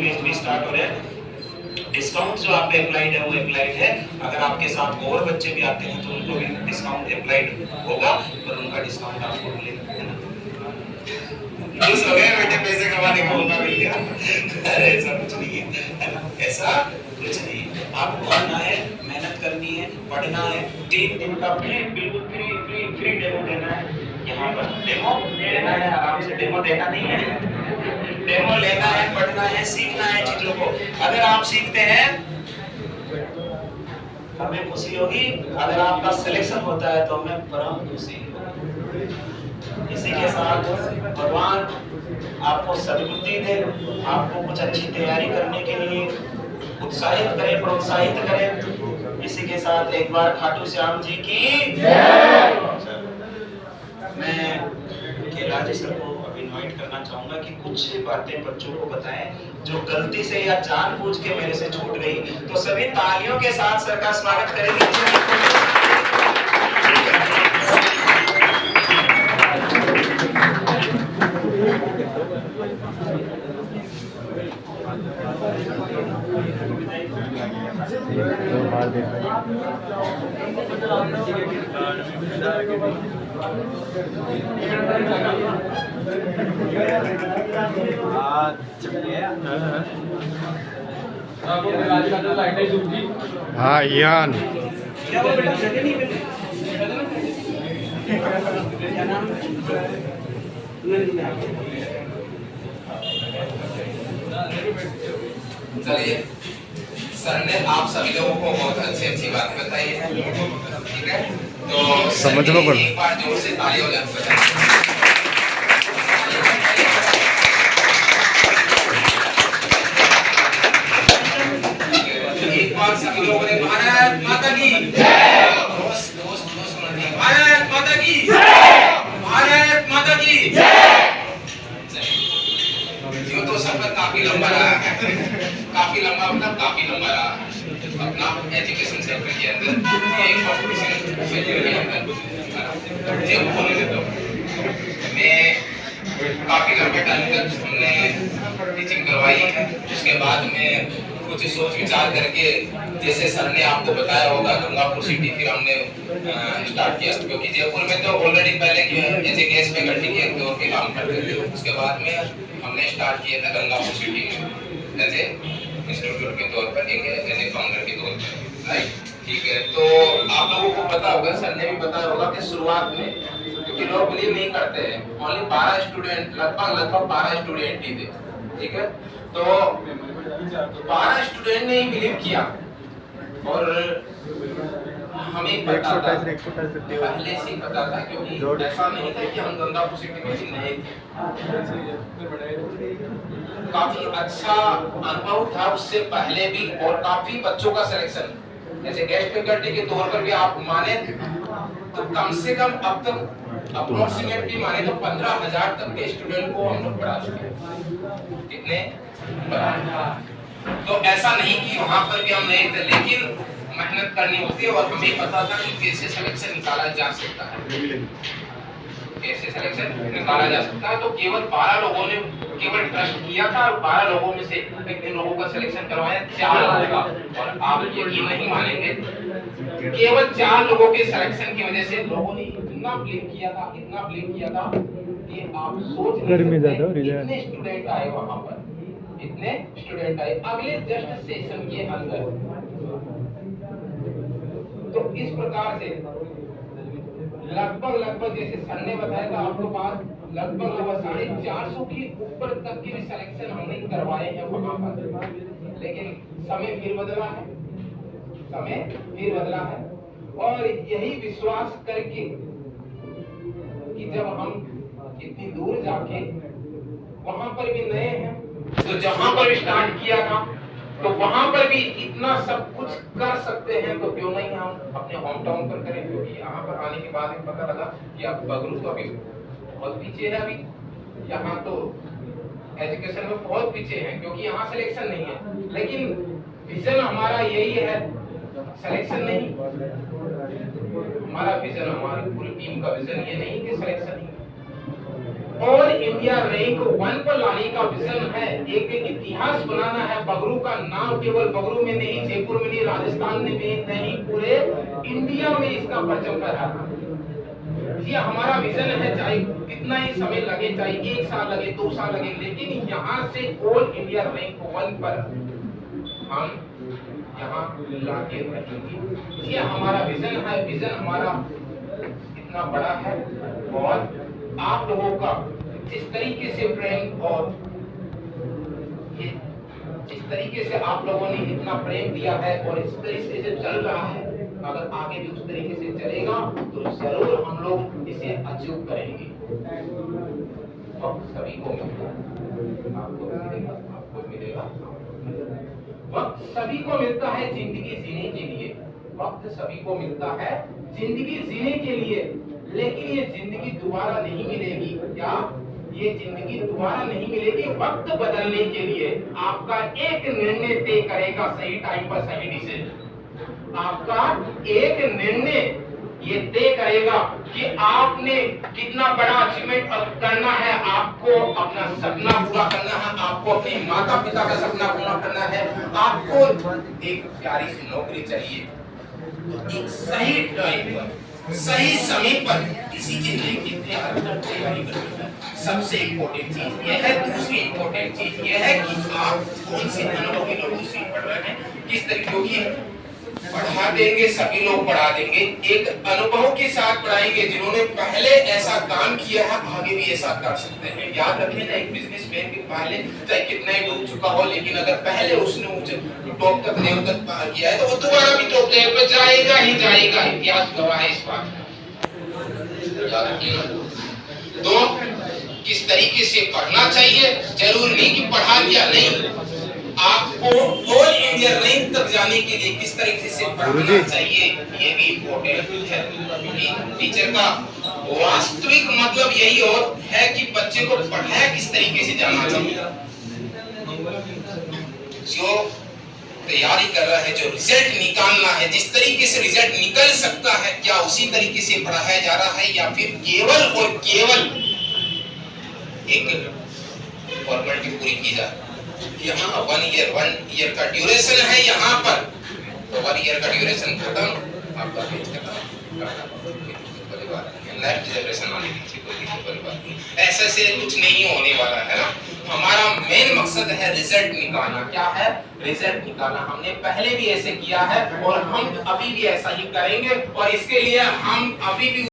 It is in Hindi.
बैच भी स्टार्ट हो रहे हैं। डिस्काउंट जो आप पे अप्लाइड है वो अप्लाइड है। अगर आपके साथ और बच्चे भी आते हैं तो उनको भी डिस्काउंट अप्लाइड होगा, पर उनका डिस्काउंट आपको मिलेगा, है ना। खुश हो गए बेटे, पैसे कमाने का मौका मिल गया। अरे ऐसा कुछ नहीं है ना, ऐसा कुछ नहीं है। आपको आना है, मेहनत करनी है, पढ़ना है। 3 दिन का बिल्कुल फ्री डेमो देना है। यहाँ पर डेमो देना है, आराम से डेमो देना नहीं है, डेमो लेना है, पढ़ना है, सीखना है चीजों को। अगर आप सीखते हैं हमें खुशी होगी, अगर आपका सिलेक्शन होता है तो हमें परम खुशी होगी। इसी के साथ भगवान आपको सद्बुद्धि दे, आपको कुछ अच्छी तैयारी करने के लिए उत्साहित करे, प्रोत्साहित करे। इसी के साथ एक बार खाटू श्याम जी की जय। मैं केलाजी सर को अब इनवाइट करना चाहूंगा कि कुछ बातें बच्चों को बताएं जो गलती से या जानबूझ के मेरे से छूट गई। तो सभी तालियों के साथ सर का स्वागत करेंगे। हाँ यान चलिए, सर ने आप सभी लोगों को बहुत अच्छी बातें बताई है, ठीक है। तो समझ लो, एक बार जोर से ताली हो जाए। एक बार सभी लोगों ने भारत माता की जय, भारत माता की जय, भारत माता की जय। जो तो सफर काफी लंबा रहा है, काफी लंबा मतलब काफी लंबा रहा है अपना एजुकेशन सेक्टर के अंदर, एक कॉम्पिटिशन सेक्टर के अंदर। जब बोलने देता हूँ मैं, काफी लंबे टाइम तक हमने टीचिंग करवाई है। उसके बाद में कुछ सोच विचार करके, जैसे सर ने आपको बताया होगा, गंगापुर सिटी फिर हमने स्टार्ट किया, क्योंकि जयपुर में तो ऑलरेडी पहले ऐसे गैस फैकल्टी के तौर पे काम करते थे। उसके बाद में हमने स्टार्ट किया था गंगापुर सिटी में ऐसे इंस्टीट्यूट के तौर पर, ऐसे फाउंडर के तौर पर, राइट, ठीक है। तो आप लोगों को पता होगा, सर ने भी बताया होगा कि शुरुआत में, क्योंकि लोग बिलीव नहीं करते हैं, ओनली 12 स्टूडेंट, लगभग 12 स्टूडेंट ही थे, ठीक है। तो 12 स्टूडेंट ने ही बिलीव किया, और हमें पता था, पहले से ही पता था, क्योंकि ऐसा नहीं था कि हम गंगापुर सिटी में ही नए थे। काफी अच्छा अनुभव था उससे पहले भी, और काफी बच्चों का सिलेक्शन, जैसे गेस्ट फैकल्टी के तौर पर भी आप माने तो कम से कम अब तक अप्रोक्सीमेटली माने तो 15,000 तक के स्टूडेंट को हम लोग पढ़ा चुके हैं। कितने? तो ऐसा नहीं कि वहां पर भी हम नहीं थे, लेकिन मेहनत करनी होती है, और हमें पता था कि कैसे सिलेक्शन निकाला जा सकता है, कैसे सिलेक्शन निकाला जा सकता है। तो केवल 12 लोगों ने केवल ट्रस्ट किया था, और 12 लोगों में से कितने लोगों का सिलेक्शन करवाया? 4 लोगों का। और आप यकीन नहीं मानेंगे, केवल 4 लोगों के सिलेक्शन की वजह से लोगों ने इतना ब्लेम किया था, इतना ब्लेम किया था कि आप सोच नहीं सकते कितने स्टूडेंट आए वहां पर, इतने स्टूडेंट आए अगले जस्ट सेशन के अंदर। तो इस प्रकार से लगभग जैसे सर ने बताया था आपको बात, लगभग 450 के ऊपर तक के भी सिलेक्शन हमने करवाए हैं वहां पर। लेकिन समय फिर बदला है, समय फिर बदला है, और यही विश्वास करके कि जब हम इतनी दूर जाके वहां पर भी नए हैं, तो जहां पर स्टार्ट किया था तो वहां पर भी इतना सब कुछ कर सकते हैं, तो क्यों नहीं हम अपने होम टाउन पर करें। क्योंकि यहाँ पर आने के बाद पता लगा कि अब बगरू तो अभी बहुत पीछे है, अभी यहाँ तो एजुकेशन में बहुत पीछे है, क्योंकि यहाँ सिलेक्शन नहीं है। लेकिन विजन हमारा यही है, सिलेक्शन नहीं, हमारा विजन, हमारी पूरी टीम का विजन ये नहीं कि सिलेक्शन ही, ऑल इंडिया रैंक 1 पर लाने का विजन है। एक इतिहास बनाना है। बगरू का नाम केवल बगरू में नहीं, जयपुर में नहीं, राजस्थान में नहीं, पूरे इंडिया में इसका परचम फहराना। ये हमारा विजन है। चाहे कितना ही समय लगे, चाहे 1 साल लगे, 2 साल लगे, लेकिन यहाँ से ऑल इंडिया रैंक 1 पर हम यहाँ लाके रहेंगे। ये हमारा विजन है। विजन हमारा इतना बड़ा है और आप लोगों का जिस तरीके से प्रेम और ये जिस तरीके से आप लोगों ने इतना प्रेम दिया है और इस तरीके से चल रहा है, अगर आगे भी उस तरीके से चलेगा तो जरूर हम लोग इसे अचीव करेंगे। वक्त सभी को मिलता है, आपको मिलेगा। वक्त सभी को मिलता है जिंदगी जीने के लिए। वक्त सभी को मिलता है जिंदगी जीने के लिए, लेकिन ये जिंदगी दोबारा नहीं मिलेगी। क्या ये जिंदगी दोबारा नहीं मिलेगी? वक्त बदलने के लिए आपका एक निर्णय तय करेगा सही टाइम पर सही डिसीजन। आपका एक निर्णय ये तय करेगा कि आपने कितना बड़ा अचीवमेंट करना है। आपको अपना सपना पूरा करना है, आपको अपने माता पिता का सपना पूरा करना है, आपको एक प्यारी सी नौकरी चाहिए, एक सही टाइम पर सही समय पर किसी चीज की तैयारी करनी है। सबसे इम्पोर्टेंट चीज यह है। दूसरी इम्पोर्टेंट चीज यह है कि आप कौन सी अनुभवी लोगों से पढ़ रहे हैं, किस तरीके की पढ़ा देंगे। सभी लोग पढ़ा देंगे, एक अनुभव के साथ पढ़ाएंगे। जिन्होंने पहले ऐसा काम किया है आगे भी ऐसा कर सकते हैं। याद रखें ना, एक बिजनेसमैन के पहले चाहे कितना ही डूब चुका हो, लेकिन अगर पहले उसने मुझे टॉप तक लेवल तक पार किया है तो वो दोबारा भी टॉप लेवल पर जाएगा ही जाएगा। इतिहास गवाह है इस बात का। याद रखिएगा। तो किस तरीके से पढ़ना चाहिए, जरूर नहीं कि पढ़ा दिया, नहीं। आपको ऑल इंडिया रैंक तक जाने के लिए किस तरीके से पढ़ना चाहिए ये भी इम्पोर्टेंट है। क्योंकि टीचर का वास्तविक मतलब यही और है कि बच्चे को पढ़ाया किस तरीके से जाना चाहिए। जो तैयारी कर रहा है, जो रिजल्ट निकालना है, जिस तरीके से रिजल्ट निकल सकता है, क्या उसी तरीके से पढ़ाया जा रहा है या फिर केवल और केवल एक फॉर्मेलिटी पूरी की जा रही है। यहाँ 1 ईयर का ड्यूरेशन है। यहाँ पर तो 1 ईयर का ड्यूरेशन खत्म, आपका पेज खत्म। नेक्स्ट जनरेशन आने की कोई बात नहीं। ऐसे से कुछ नहीं होने वाला है ना। हमारा मेन मकसद है रिजल्ट निकालना। क्या है? रिजल्ट निकालना। हमने पहले भी ऐसे किया है और हम अभी भी ऐसा ही करेंगे और इसके लिए हम अभी भी